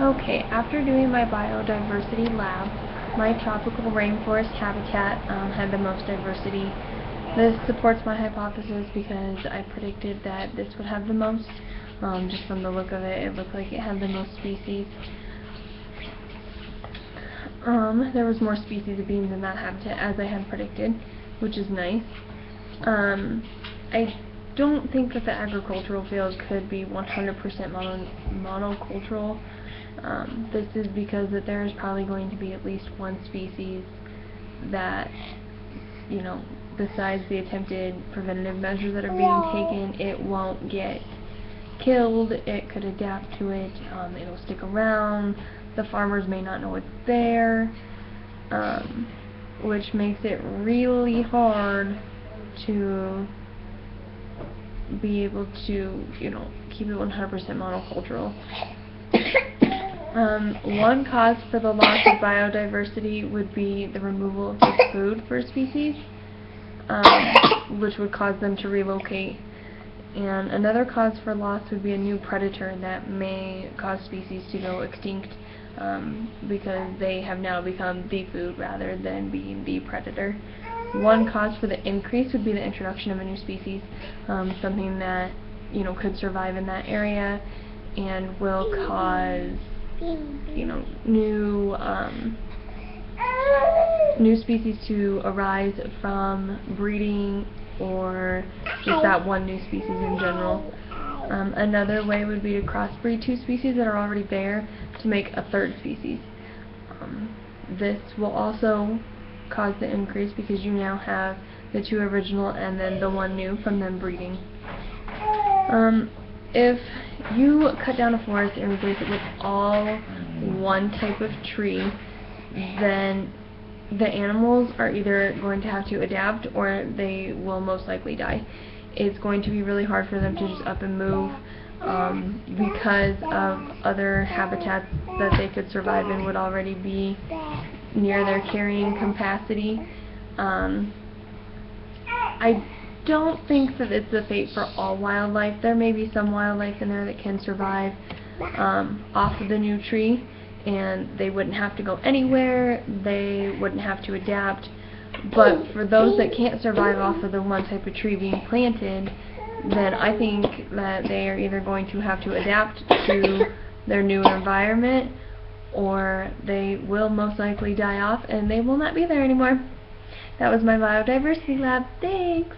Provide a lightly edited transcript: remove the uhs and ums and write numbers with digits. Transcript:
Okay, after doing my Biodiversity Lab, my tropical rainforest habitat had the most diversity. This supports my hypothesis because I predicted that this would have the most. Just from the look of it, it looked like it had the most species. There was more species of beings in that habitat as I had predicted, which is nice. I don't think that the agricultural field could be 100% monocultural. This is because that there is probably going to be at least one species that, besides the attempted preventative measures that are being taken, it won't get killed. It could adapt to it. It'll stick around. The farmers may not know it's there, which makes it really hard to be able to, keep it 100% monocultural. One cause for the loss of biodiversity would be the removal of the food for a species, which would cause them to relocate. And another cause for loss would be a new predator that may cause species to go extinct because they have now become the food rather than being the predator. One cause for the increase would be the introduction of a new species, something that could survive in that area and will cause new species to arise from breeding or just that one new species in general. Another way would be to crossbreed two species that are already there to make a third species. This will also cause the increase because you now have the two original and then the one new from them breeding. If you cut down a forest and replace it with all one type of tree, then the animals are either going to have to adapt or they will most likely die. It's going to be really hard for them to just up and move because of other habitats that they could survive in would already be near their carrying capacity. I don't think that it's the fate for all wildlife. There may be some wildlife in there that can survive off of the new tree, and they wouldn't have to go anywhere, they wouldn't have to adapt. But for those that can't survive off of the one type of tree being planted, then I think that they are either going to have to adapt to their new environment, or they will most likely die off and they will not be there anymore. That was my Biodiversity Lab. Thanks!